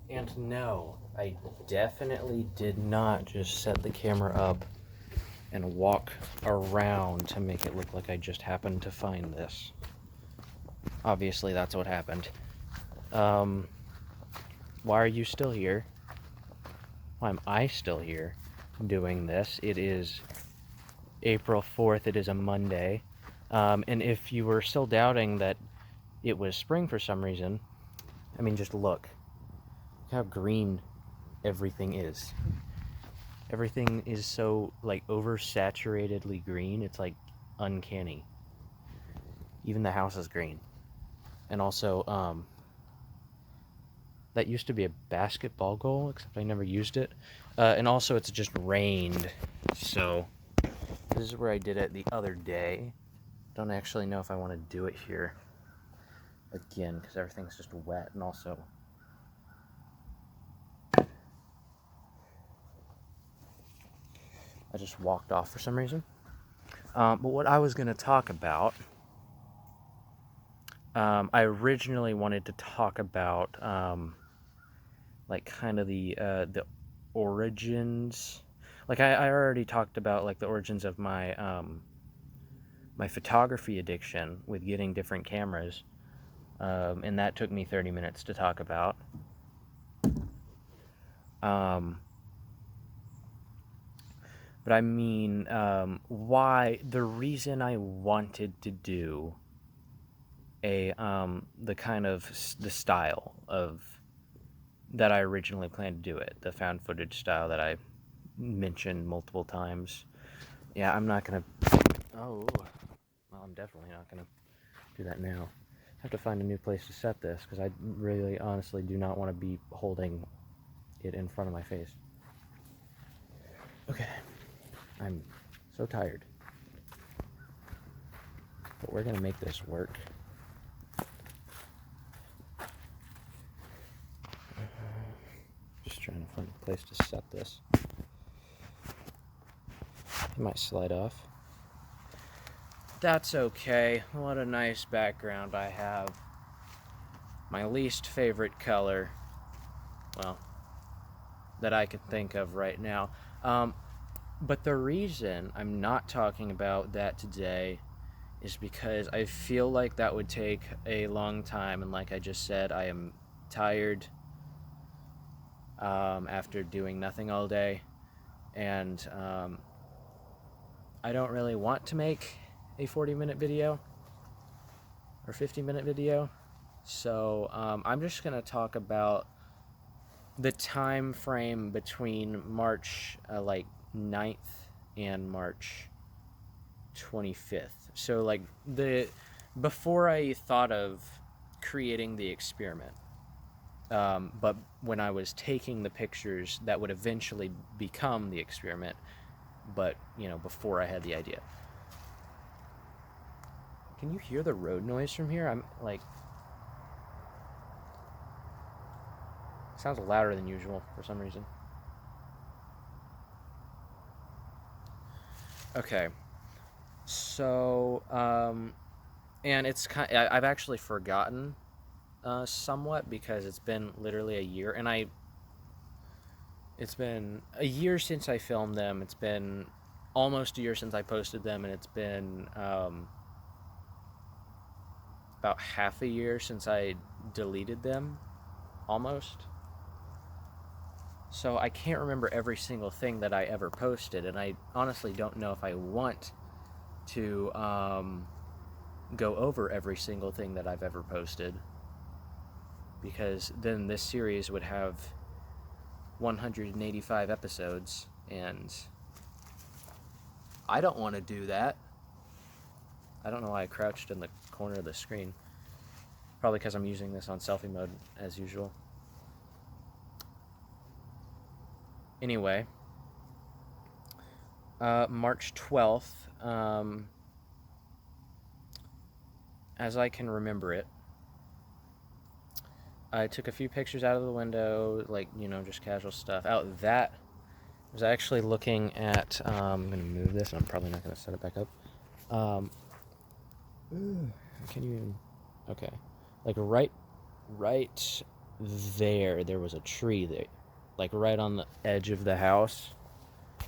And no, I definitely did not just set the camera up and walk around to make it look like I just happened to find this. Obviously, that's what happened. Why are you still here? Why am I still here doing this? It is April 4th. It is a Monday. And if you were still doubting that it was spring for some reason, I mean, just look how green everything is. Everything is so, like, oversaturatedly green. It's, like, uncanny. Even the house is green. And also, that used to be a basketball goal, except I never used it. And also, it's just rained. So, this is where I did it the other day. Don't actually know if I want to do it here again, because everything's just wet. And also, I just walked off for some reason. But what I was going to talk about, I originally wanted to talk about, like, kind of the origins. Like, I already talked about, like, the origins of my my photography addiction with getting different cameras, and that took me 30 minutes to talk about. But I mean, why the reason I wanted to do a the kind of the style of that I originally planned to do it, the found footage style that I mentioned multiple times. Yeah, I'm not gonna. Oh, well, I'm definitely not gonna do that now. I have to find a new place to set this because I really, honestly, do not want to be holding it in front of my face. Okay, I'm so tired, but we're gonna make this work. Just trying to find a place to set this. It might slide off. That's okay. What a nice background I have. My least favorite color, well, that I can think of right now. But the reason I'm not talking about that today is because I feel like that would take a long time, and like I just said, I am tired after doing nothing all day, and I don't really want to make a 40-minute video or 50-minute video. So I'm just gonna talk about the time frame between March like 9th and March 25th. So like before I thought of creating the experiment, but when I was taking the pictures that would eventually become the experiment, but before I had the idea. Can you hear the road noise from here? I'm like, it sounds louder than usual for some reason. Okay, so and it's I've actually forgotten somewhat because it's been literally a year, and it's been a year since I filmed them. It's been almost a year since I posted them, and it's been about half a year since I deleted them, almost. So I can't remember every single thing that I ever posted, and I honestly don't know if I want to go over every single thing that I've ever posted, because then this series would have 185 episodes, and I don't want to do that. I don't know why I crouched in the corner of the screen. Probably because I'm using this on selfie mode as usual. Anyway, March 12th, as I can remember it, I took a few pictures out of the window, like, just casual stuff. Out that, I was actually looking at, I'm going to move this, and I'm probably not going to set it back up. Can you even, okay. Like right there was a tree there, like right on the edge of the house,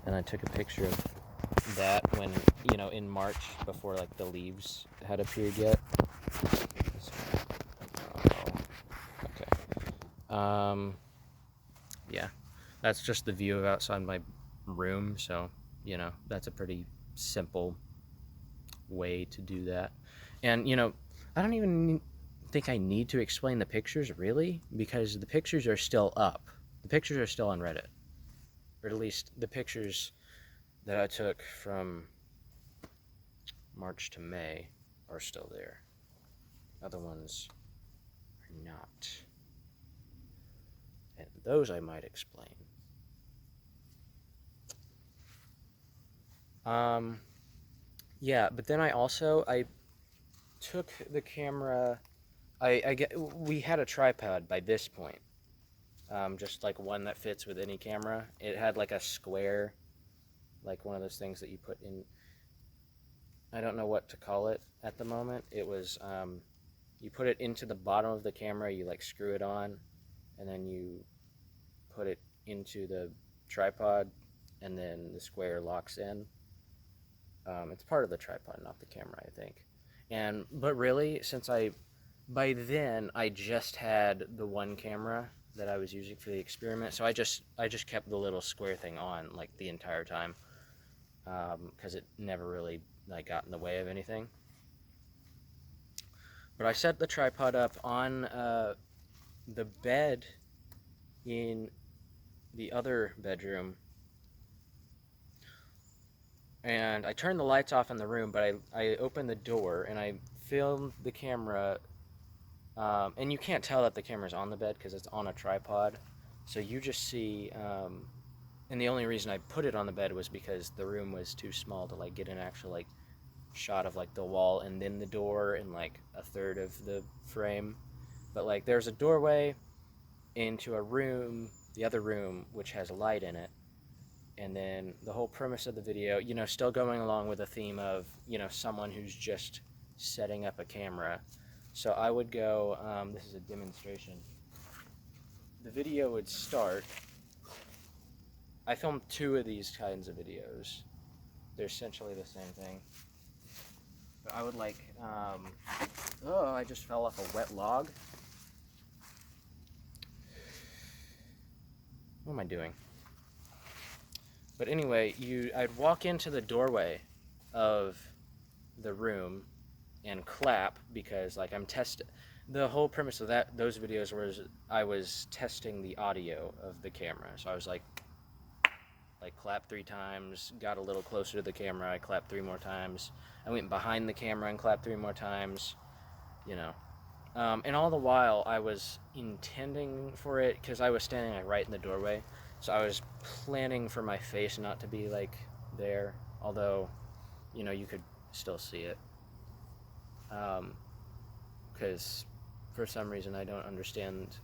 and I took a picture of that when, you know, in March, before like the leaves had appeared yet. Okay. Yeah, that's just the view of outside my room, so, you know, that's a pretty simple way to do that. And, you know, I don't even think I need to explain the pictures, really, because the pictures are still up. The pictures are still on Reddit. Or at least the pictures that I took from March to May are still there. Other ones are not. And those I might explain. Yeah, but then I took the camera. We had a tripod by this point, just like one that fits with any camera. It had like a square, like one of those things that you put in. I don't know what to call it at the moment. It was, you put it into the bottom of the camera, you like screw it on, and then you put it into the tripod, and then the square locks in. It's part of the tripod, not the camera, I think. But really, by then I just had the one camera that I was using for the experiment, so I just kept the little square thing on like the entire time, because it never really like got in the way of anything. But I set the tripod up on the bed in the other bedroom, and I turned the lights off in the room, but I opened the door and I filmed the camera, and you can't tell that the camera's on the bed because it's on a tripod, so you just see, and the only reason I put it on the bed was because the room was too small to like get an actual like shot of like the wall and then the door and like a third of the frame. But like there's a doorway into a room, the other room, which has a light in it. And then the whole premise of the video, you know, still going along with the theme of, you know, someone who's just setting up a camera. So I would go, this is a demonstration. The video would start. I filmed 2 of these kinds of videos. They're essentially the same thing. But I would like, oh, I just fell off a wet log. What am I doing? But anyway, I'd walk into the doorway of the room and clap because like the whole premise of those videos was I was testing the audio of the camera. So I was like clap 3 times, got a little closer to the camera, I clapped 3 more times. I went behind the camera and clapped 3 more times, you know. And all the while I was intending for it, because I was standing like right in the doorway, so I was planning for my face not to be like there, although, you know, you could still see it. Because for some reason I don't understand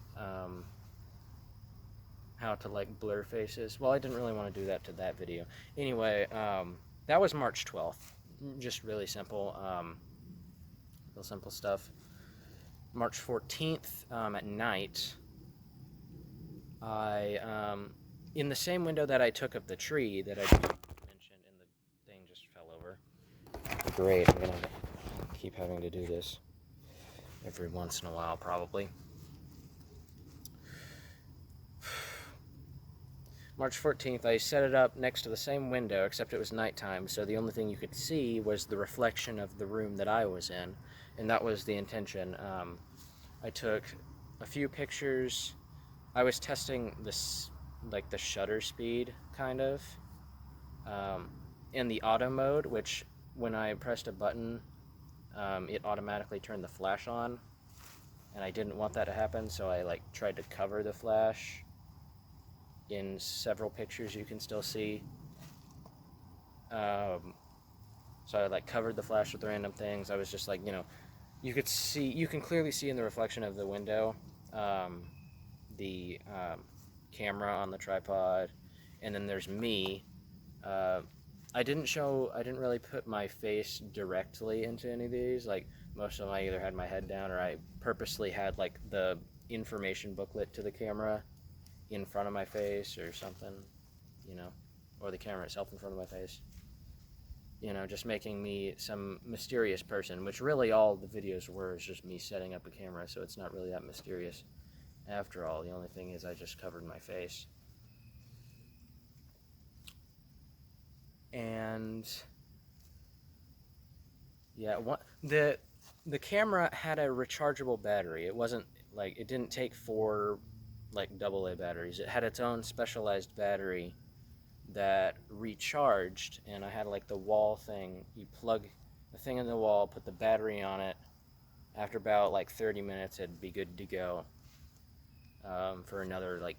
how to like blur faces. Well, I didn't really want to do that to that video. Anyway, that was March 12th. Just really simple, real simple stuff. March 14th, at night, I, in the same window that I took of the tree that I mentioned, and the thing just fell over. Great, I'm gonna keep having to do this every once in a while, probably. March 14th, I set it up next to the same window, except it was nighttime, so the only thing you could see was the reflection of the room that I was in, and that was the intention. I took a few pictures. I was testing this, like the shutter speed, kind of, in the auto mode, which when I pressed a button, it automatically turned the flash on, and I didn't want that to happen, so I like tried to cover the flash. In several pictures you can still see. So I like covered the flash with random things. I was just like, you know, you can clearly see in the reflection of the window, the camera on the tripod, and then there's me. I didn't really put my face directly into any of these. Like most of them I either had my head down or I purposely had like the information booklet to the camera in front of my face or something, you know, or the camera itself in front of my face. You know, just making me some mysterious person, which really all the videos were, is just me setting up a camera, so it's not really that mysterious after all. The only thing is I just covered my face. And yeah, the camera had a rechargeable battery. It wasn't like, it didn't take 4 like AA batteries. It had its own specialized battery that recharged, and I had like the wall thing. You plug the thing in the wall, put the battery on it. After about like 30 minutes, it'd be good to go for another like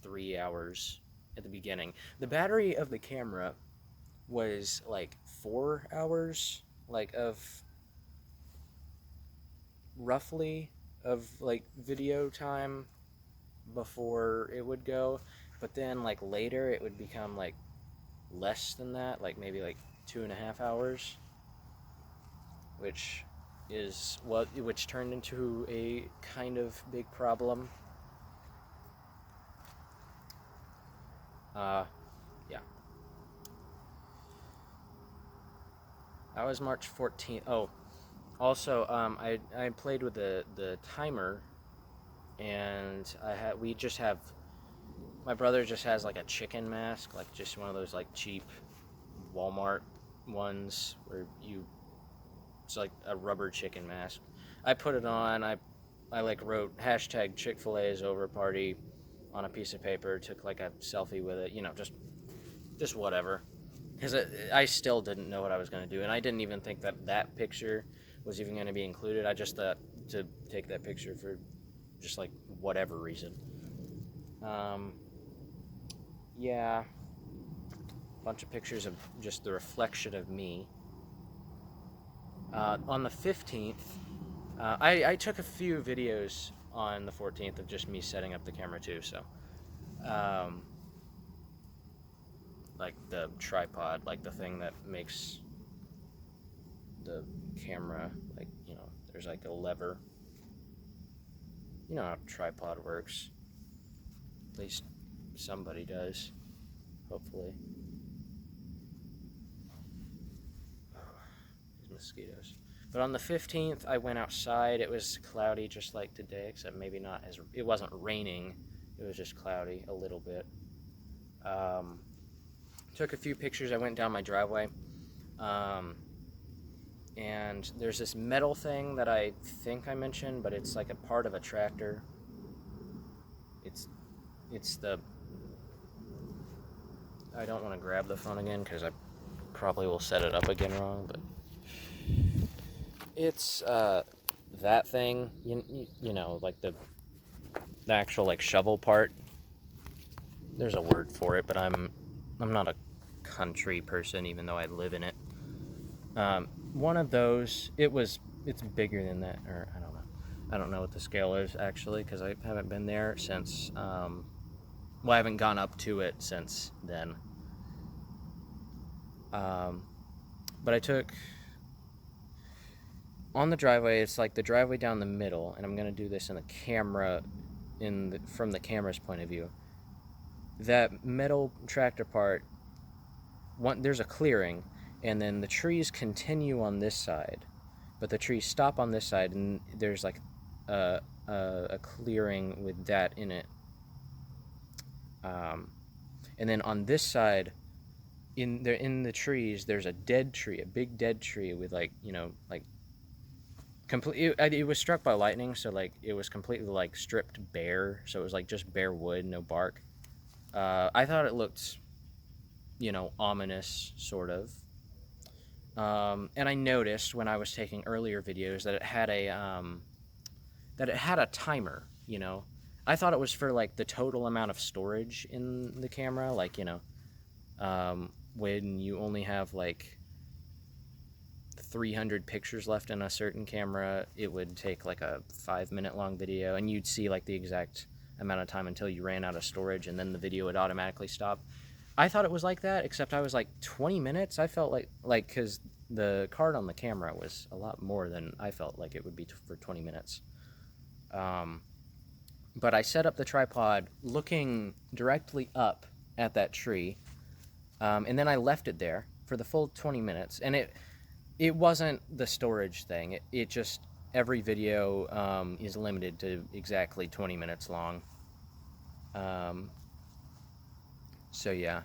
3 hours at the beginning. The battery of the camera was like 4 hours, like of roughly of like video time before it would go, but then like later it would become like less than that, like maybe like 2.5 hours, which turned into a kind of big problem. Yeah. That was March 14th. Oh, also, I played with the timer, and my brother just has like a chicken mask, like just one of those like cheap Walmart ones where it's like a rubber chicken mask. I put it on. I like wrote hashtag Chick-fil-A is over party on a piece of paper, took like a selfie with it, you know, just whatever. Because I still didn't know what I was going to do, and I didn't even think that picture was even going to be included. I just thought to take that picture for just like whatever reason. Yeah, a bunch of pictures of just the reflection of me. On the 15th, I took a few videos on the 14th of just me setting up the camera too, so like the tripod, like the thing that makes the camera, like, you know, there's like a lever. You know how a tripod works. At least somebody does, hopefully. These mosquitoes. But on the 15th, I went outside. It was cloudy, just like today, except maybe not as, it wasn't raining. It was just cloudy a little bit. Took a few pictures. I went down my driveway. And there's this metal thing that I think I mentioned, but it's like a part of a tractor. It's the, I don't want to grab the phone again because I probably will set it up again wrong, but it's that thing, you know, like the actual like shovel part. There's a word for it, but I'm not a country person, even though I live in it. One of those, it's bigger than that, or I don't know. I don't know what the scale is actually, because I haven't been there since, well, I haven't gone up to it since then. But I took, on the driveway, it's like the driveway down the middle, and I'm going to do this in the camera, from the camera's point of view. That metal tractor part, there's a clearing, and then the trees continue on this side, but the trees stop on this side, and there's like a clearing with that in it. And then on this side, in the trees, there's a dead tree, a big dead tree with like, you know, like it was struck by lightning, so like it was completely like stripped bare, so it was like just bare wood, no bark. I thought it looked, you know, ominous, sort of. And I noticed when I was taking earlier videos that it had a timer, you know. I thought it was for like the total amount of storage in the camera, like, you know, when you only have like 300 pictures left in a certain camera, it would take like a 5-minute long video, and you'd see like the exact amount of time until you ran out of storage, and then the video would automatically stop. I thought it was like that, except I was like 20 minutes. I felt like because the card on the camera was a lot more than I felt like it would be for 20 minutes. But I set up the tripod looking directly up at that tree, and then I left it there for the full 20 minutes. And it wasn't the storage thing. It just, every video is limited to exactly 20 minutes long. So yeah,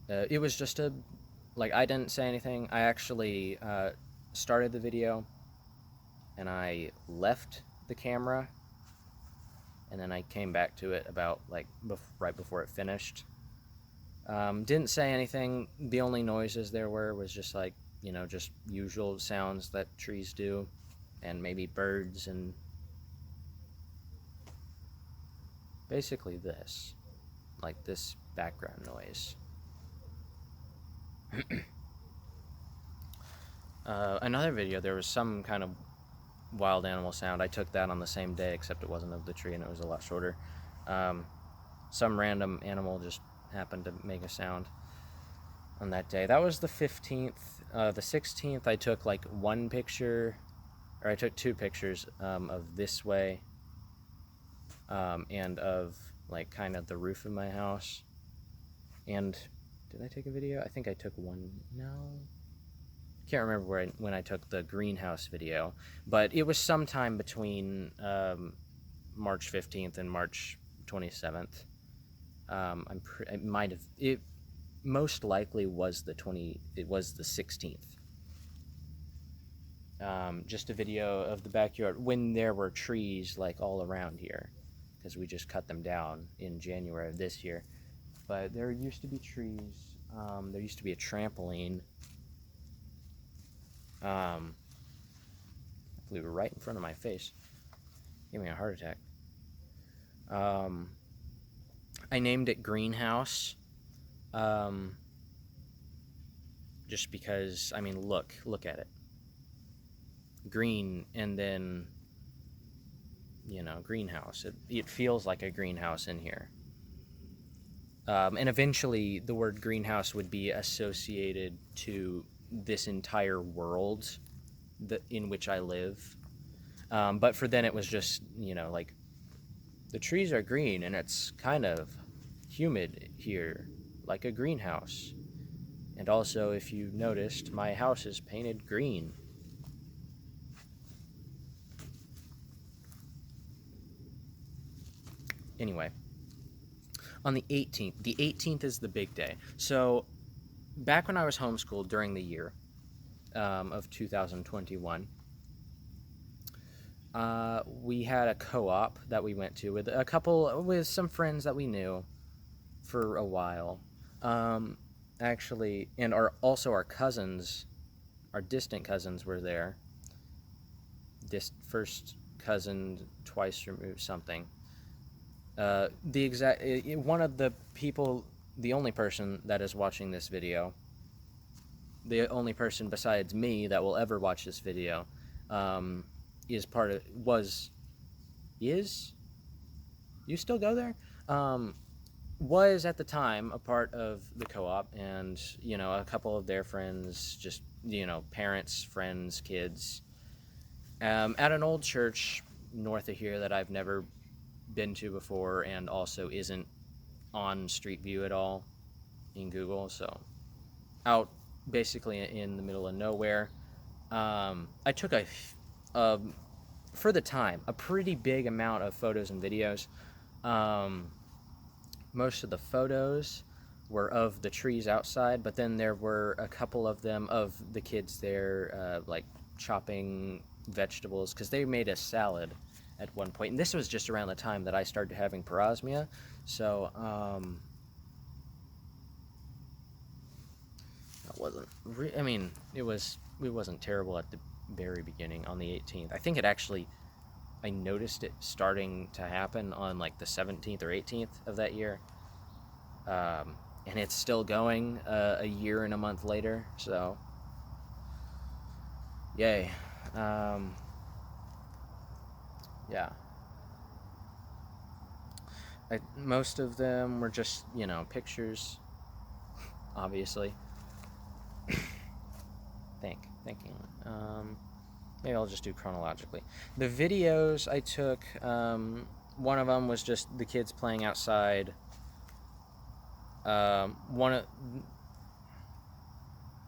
it was just like, I didn't say anything. I actually started the video and I left the camera, and then I came back to it about like right before it finished. Didn't say anything. The only noises there was just like, you know, just usual sounds that trees do, and maybe birds, and basically this, like this background noise. Another video, there was some kind of wild animal sound. I took that on the same day, except it wasn't of the tree and it was a lot shorter. Some random animal just happened to make a sound on that day. That was the 15th. The 16th, I took like one picture, or I took two pictures of this way, and of like kind of the roof of my house. And did I take a video? I think I took one. No, can't remember when I took the greenhouse video, but it was sometime between March 15th and March 27th. It might have, it most likely was the 16th. Just a video of the backyard when there were trees like all around here, because we just cut them down in January of this year. But there used to be trees. There used to be a trampoline. Flew right in front of my face. Gave me a heart attack. I named it Greenhouse. Just because, I mean, look at it. Green, and then, you know, greenhouse. It feels like a greenhouse in here. And eventually the word greenhouse would be associated to this entire world in which I live. But for then it was just, you know, like, the trees are green and it's kind of humid here, like a greenhouse. And also, if you noticed, my house is painted green. Anyway, on the 18th is the big day. So back when I was homeschooled during the year of 2021, we had a co-op that we went to with some friends that we knew for a while. Actually, and also our cousins, our distant cousins were there. This first cousin twice removed something. One of the people, the only person that is watching this video, the only person besides me that will ever watch this video, you still go there? Was at the time a part of the co-op, and, you know, a couple of their friends, just, you know, parents, friends, kids, at an old church north of here that I've never been to before, and also isn't on Street View at all in Google, so out basically in the middle of nowhere. I took for the time, a pretty big amount of photos and videos. Most of the photos were of the trees outside, but then there were a couple of them of the kids there, like chopping vegetables, because they made a salad at one point. And this was just around the time that I started having parosmia, so that wasn't I mean, it wasn't terrible at the very beginning on the 18th. I think I noticed it starting to happen on like the 17th or 18th of that year, and it's still going a year and a month later, so yay. Yeah, most of them were just, you know, pictures, obviously. Thinking. Maybe I'll just do chronologically. The videos I took one of them was just the kids playing outside. One of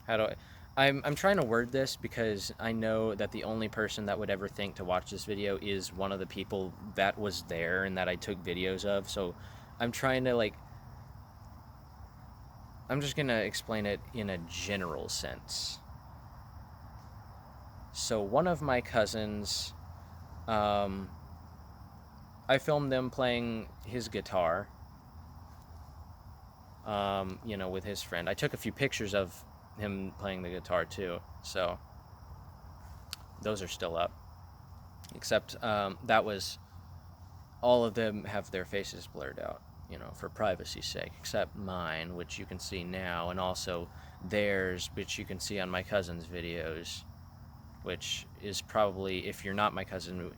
how do I'm trying to word this because I know that the only person that would ever think to watch this video is one of the people that was there and that I took videos of. So I'm trying to I'm just gonna explain it in a general sense. So one of my cousins, I filmed them playing his guitar, with his friend. I took a few pictures of him playing the guitar too, so those are still up, except that was, all of them have their faces blurred out, for privacy's sake, except mine, which you can see now, and also theirs, which you can see on my cousin's videos, which is probably, if you're not my cousin,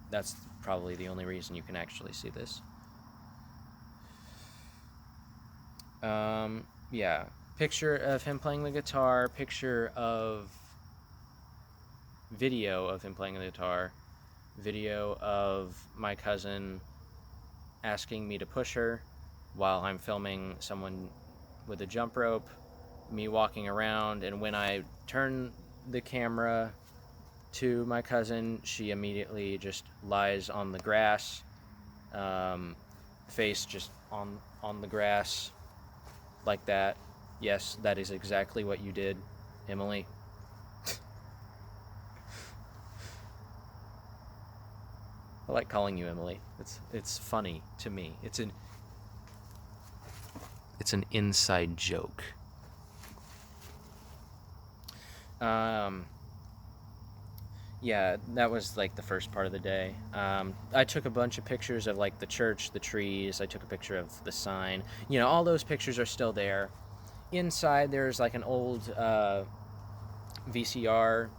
that's probably the only reason you can actually see this. Yeah, picture of him playing the guitar, video of him playing the guitar, video of my cousin asking me to push her while I'm filming someone with a jump rope, me walking around, and when I turn the camera to my cousin, she immediately just lies on the grass, face just on the grass, like that. Yes, that is exactly what you did, Emily. I like calling you Emily. It's funny to me. It's an inside joke. Yeah, that was like the first part of the day. I took a bunch of pictures of like the church, the trees. I took a picture of the sign. All those pictures are still there. Inside there's like an old VCR,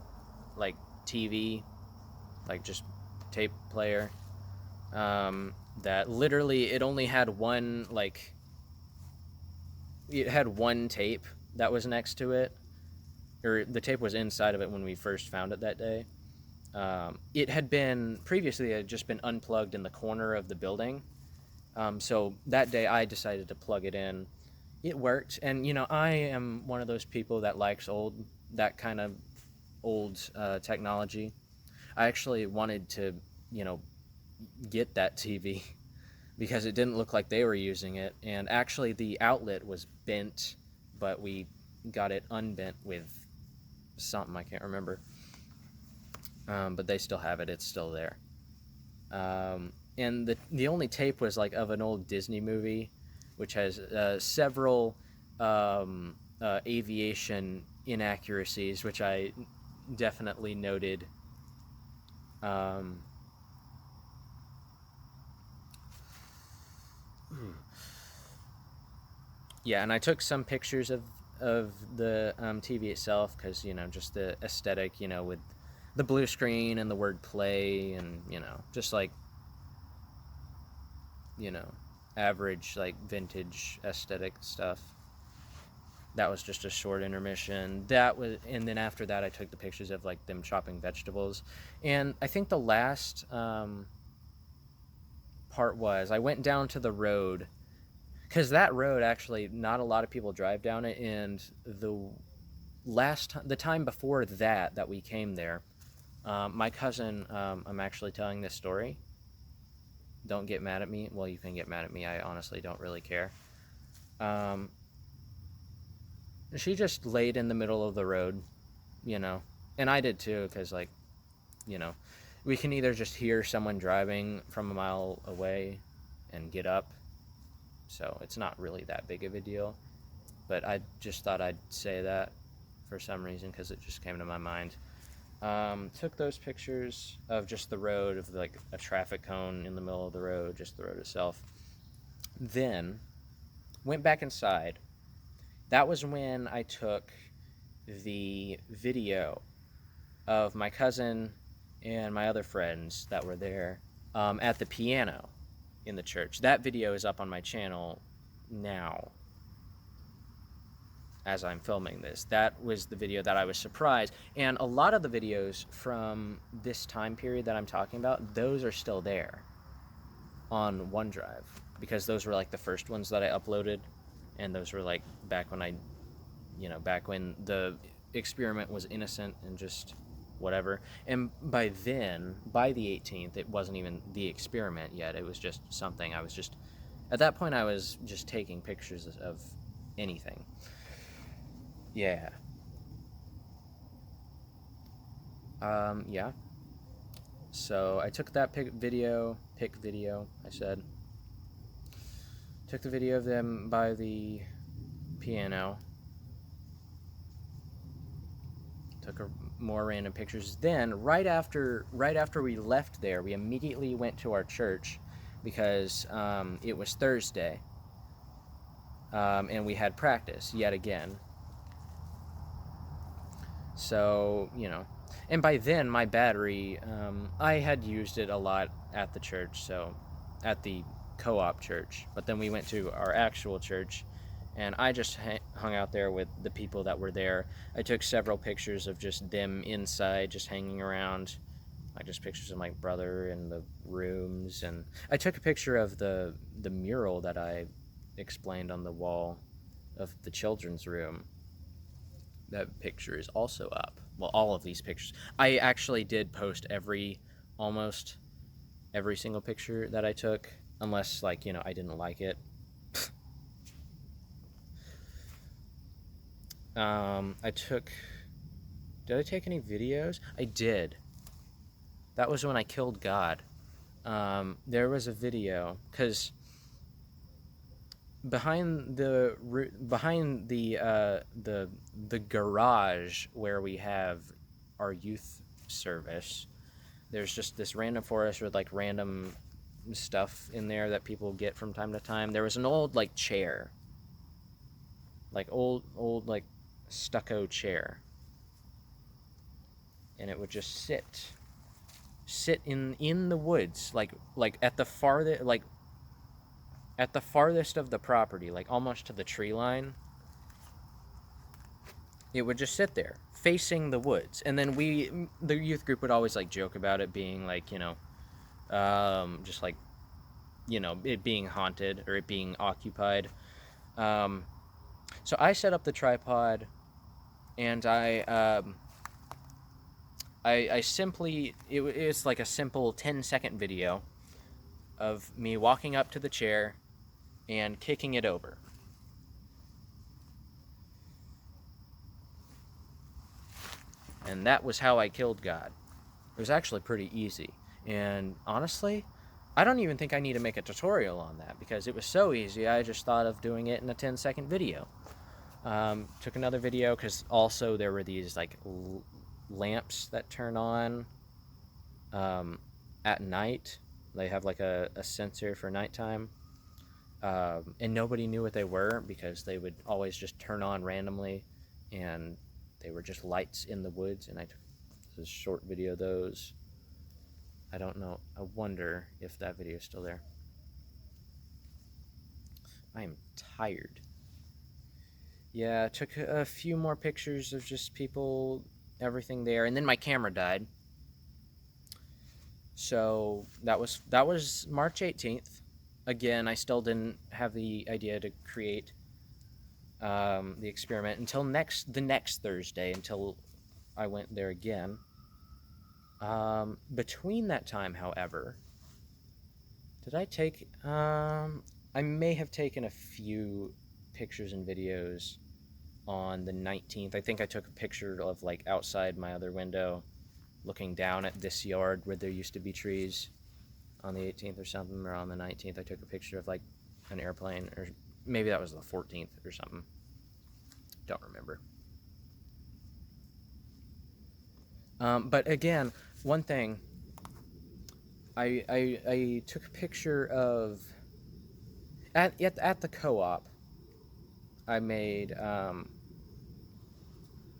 like TV, like just tape player, that literally it only had one, it had one tape that was next to it, or the tape was inside of it when we first found it that day. It had just been unplugged in the corner of the building. So that day I decided to plug it in. It worked, and I am one of those people that likes that kind of old technology. I actually wanted to, get that TV because it didn't look like they were using it, and actually the outlet was bent, but we got it unbent with something I can't remember. But they still have it. It's still there. And the only tape was like of an old Disney movie, which has several aviation inaccuracies, which I definitely noted. Yeah, and I took some pictures of the TV itself because just the aesthetic, with the blue screen and the word play, and just like average like vintage aesthetic stuff. That was just a short intermission. And then after that I took the pictures of like them chopping vegetables. And I think the last part was I went down to the road, because that road actually not a lot of people drive down it, and the time before that we came there, my cousin, I'm actually telling this story, don't get mad at me. Well, you can get mad at me, I honestly don't really care. She just laid in the middle of the road, and I did too, because we can either just hear someone driving from a mile away and get up, so it's not really that big of a deal, but I just thought I'd say that for some reason because it just came to my mind. Took those pictures of just the road, of like a traffic cone in the middle of the road, just the road itself. Then went back inside. That was when I took the video of my cousin and my other friends that were there at the piano in the church. That video is up on my channel now as I'm filming this. That was the video that I was surprised. And a lot of the videos from this time period that I'm talking about, those are still there. on OneDrive, because those were like the first ones that I uploaded, and those were like back when back when the experiment was innocent and just whatever. And by then, by the 18th, it wasn't even the experiment yet. It was just something. I was just, at that point, I was just taking pictures of anything. Yeah. Yeah. So I took that pic video, I said. Took the video of them by the piano. Took more random pictures. Then, right after we left there, we immediately went to our church because it was Thursday, and we had practice yet again. So, and by then my battery, I had used it a lot at the church, so at the co-op church, but then we went to our actual church, and I just hung out there with the people that were there. I took several pictures of just them inside, just hanging around, like just pictures of my brother in the rooms, and I took a picture of the mural that I explained on the wall of the children's room. That picture is also up. Well, all of these pictures. I actually did post almost every single picture that I took, unless, I didn't like it. Did I take any videos? I did. That was when I killed God. There was a video, because behind the garage where we have our youth service, there's just this random forest with random stuff in there that people get from time to time. There was an old chair, old stucco chair, and it would just sit in the woods, at the farthest of the property, almost to the tree line. It would just sit there facing the woods, and then the youth group would always joke about it being just it being haunted or it being occupied. So I set up the tripod, and I simply, it's a simple 10-second video of me walking up to the chair and kicking it over. And that was how I killed God. It was actually pretty easy. And honestly, I don't even think I need to make a tutorial on that, because it was so easy. I just thought of doing it in a 10-second video. Took another video, because also there were these lamps that turn on at night. They have a sensor for nighttime. And nobody knew what they were, because they would always just turn on randomly, and they were just lights in the woods. And I took a short video of those. I don't know. I wonder if that video is still there. I am tired. Yeah, I took a few more pictures of just people, everything there, and then my camera died. So that was March 18th. Again, I still didn't have the idea to create the experiment until the next Thursday, until I went there again. Between that time, however, did I take, I may have taken a few pictures and videos on the 19th. I think I took a picture of outside my other window, looking down at this yard where there used to be trees, on the 18th or something, or on the 19th. I took a picture of an airplane, or maybe that was the 14th or something. Don't remember. But again, one thing, I took a picture of at the co-op. I made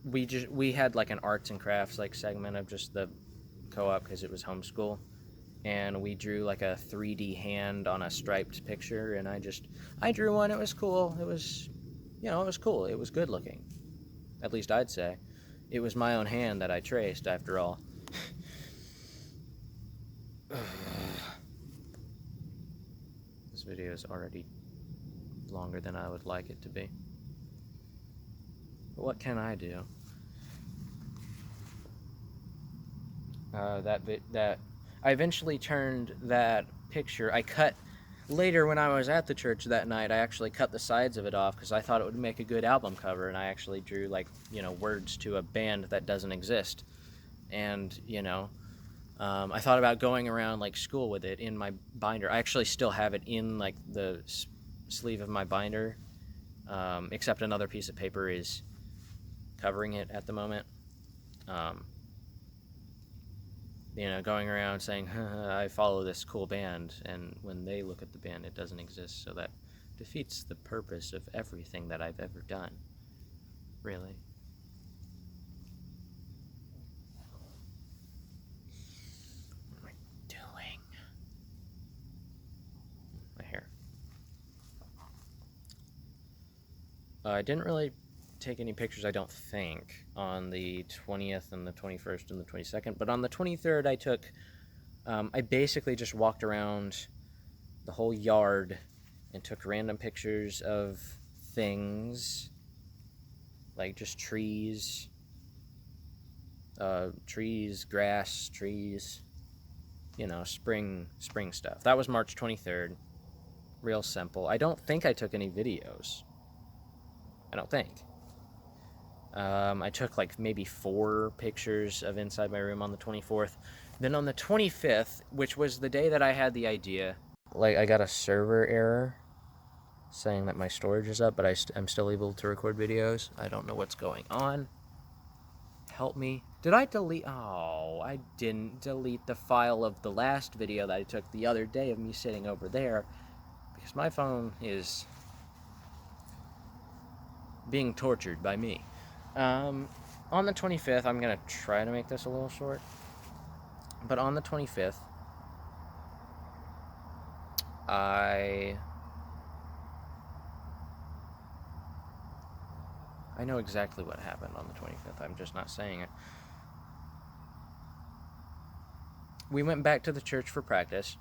we had an arts and crafts segment of just the co-op, because it was homeschool, and we drew a 3D hand on a striped picture, and I drew one. It was cool. It was, it was cool. It was good looking, at least I'd say. It was my own hand that I traced, after all. This video is already longer than I would like it to be. But what can I do? That I eventually turned that picture. I cut later when I was at the church that night. I actually cut the sides of it off because I thought it would make a good album cover, and I actually drew, like, you know, words to a band that doesn't exist. And you know, I thought about going around like school with it in my binder. I actually still have it in like the sleeve of my binder, except another piece of paper is covering it at the moment. You know, going around saying, I follow this cool band, and when they look at the band, it doesn't exist, so that defeats the purpose of everything that I've ever done. Really. What am I doing? My hair. I didn't really take any pictures, I don't think, on the 20th and the 21st and the 22nd, but on the 23rd I took, I basically just walked around the whole yard and took random pictures of things, like just trees, grass, trees, you know, spring stuff. That was March 23rd, real simple. I don't think I took any videos. I don't think. I took like maybe 4 pictures of inside my room on the 24th. Then on the 25th, which was the day that I had the idea, like, I got a server error saying that my storage is up, but I'm still able to record videos. I don't know what's going on. Help me. Did I delete? Oh, I didn't delete the file of the last video that I took the other day of me sitting over there, because my phone is being tortured by me. On the 25th, I'm going to try to make this a little short, but on the 25th, I know exactly what happened on the 25th, I'm just not saying it. We went back to the church for practice,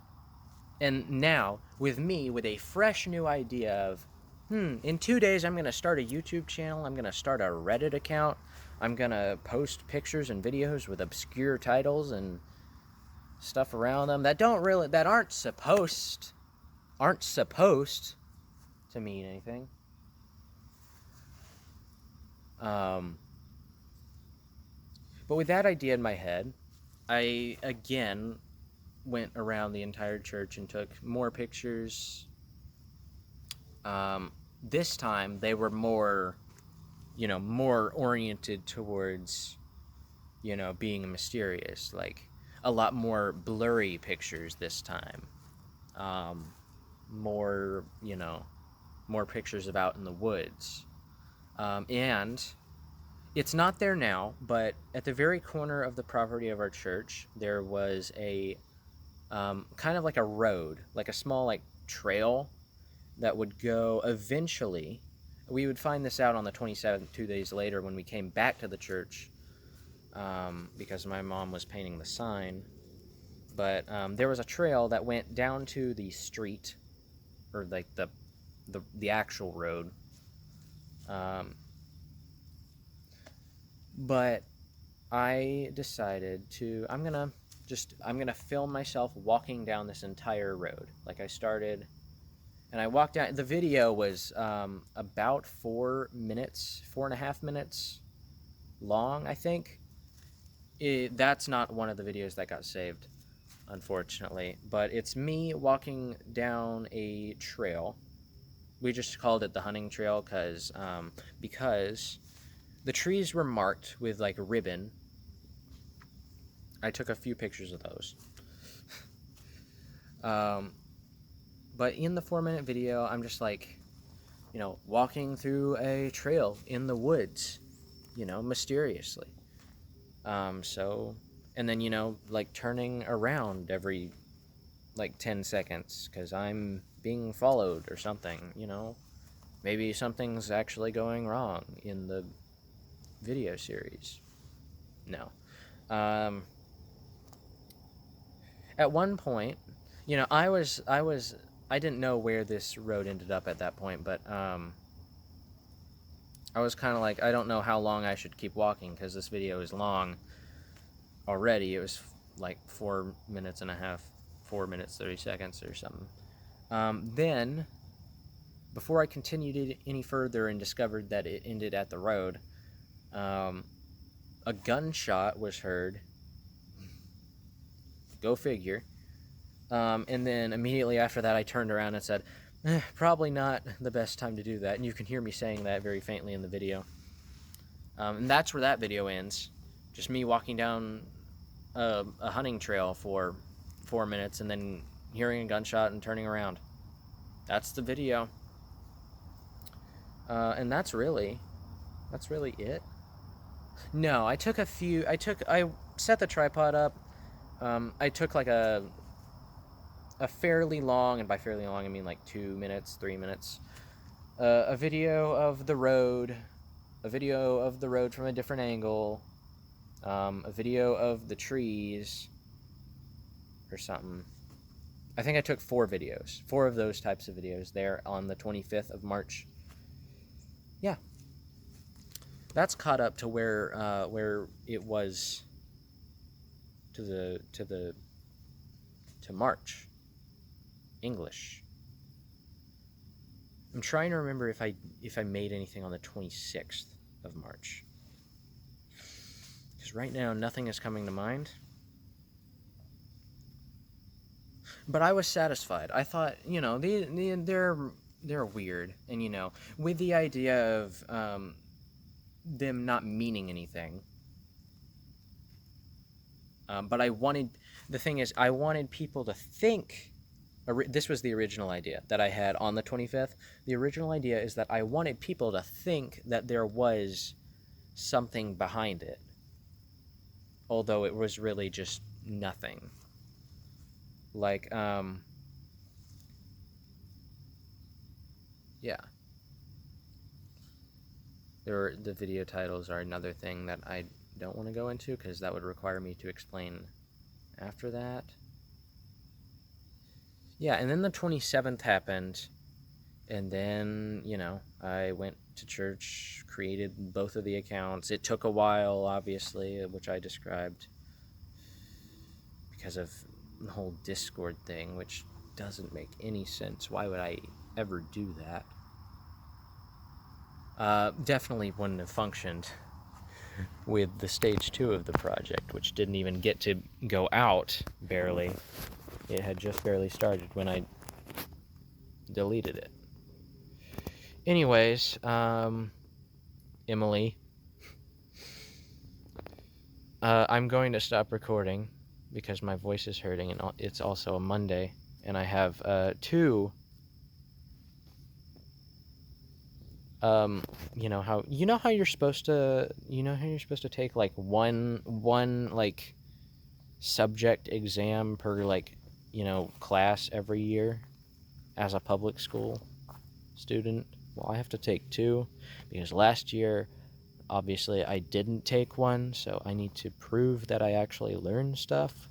and now, with a fresh new idea of, in 2 days I'm going to start a YouTube channel, I'm going to start a Reddit account, I'm going to post pictures and videos with obscure titles and stuff around them that aren't supposed to mean anything. But with that idea in my head, I again went around the entire church and took more pictures. This time they were more oriented towards, being mysterious, like a lot more blurry pictures this time. More pictures of out in the woods. And it's not there now, but at the very corner of the property of our church, there was a kind of like a road, like a small like trail that would go eventually. We would find this out on the 27th, 2 days later, when we came back to the church, because my mom was painting the sign. But there was a trail that went down to the street, or like the actual road. But I decided I'm gonna film myself walking down this entire road. Like, I started, and I walked down. The video was about 4.5 minutes long, I think. That's not one of the videos that got saved, unfortunately. But it's me walking down a trail. We just called it the hunting trail because the trees were marked with like a ribbon. I took a few pictures of those. But in the 4-minute video, I'm just like, walking through a trail in the woods, mysteriously. And then, like turning around every like 10 seconds because I'm being followed or something, Maybe something's actually going wrong in the video series. No. At one point, I was I didn't know where this road ended up at that point, but I was kind of like, I don't know how long I should keep walking because this video is long already. It was like 4 minutes and a half, 4 minutes 30 seconds or something. Then, before I continued it any further and discovered that it ended at the road, a gunshot was heard. Go figure. And then immediately after that, I turned around and said, probably not the best time to do that. And you can hear me saying that very faintly in the video. And that's where that video ends. Just me walking down a hunting trail for 4 minutes and then hearing a gunshot and turning around. That's the video. And that's really it. No, I set the tripod up. I took like a fairly long, and by fairly long I mean like 2 minutes, 3 minutes, a video of the road, from a different angle, a video of the trees or something. I think I took 4 of those types of videos there on the 25th of March. Yeah. That's caught up to where it was to March English. I'm trying to remember if I made anything on the 26th of March, because right now nothing is coming to mind. But I was satisfied. I thought, they're weird, and with the idea of them not meaning anything. But I wanted people to think. This was the original idea that I had on the 25th. The original idea is that I wanted people to think that there was something behind it, although it was really just nothing. Like, yeah. The video titles are another thing that I don't want to go into because that would require me to explain after that. Yeah, and then the 27th happened, and then, I went to church, created both of the accounts. It took a while, obviously, which I described, because of the whole Discord thing, which doesn't make any sense. Why would I ever do that? Definitely wouldn't have functioned with the stage 2 of the project, which didn't even get to go out, barely. It had just barely started when I deleted it. Anyways, Emily, I'm going to stop recording because my voice is hurting, and it's also a Monday, and I have 2 how you're supposed to take like one like subject exam per class every year as a public school student. Well, I have to take 2 because last year obviously I didn't take one, so I need to prove that I actually learned stuff,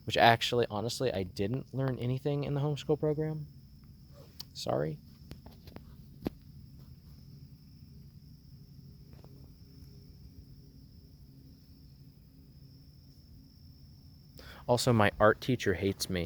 which actually honestly I didn't learn anything in the homeschool program. Sorry. Also, my art teacher hates me.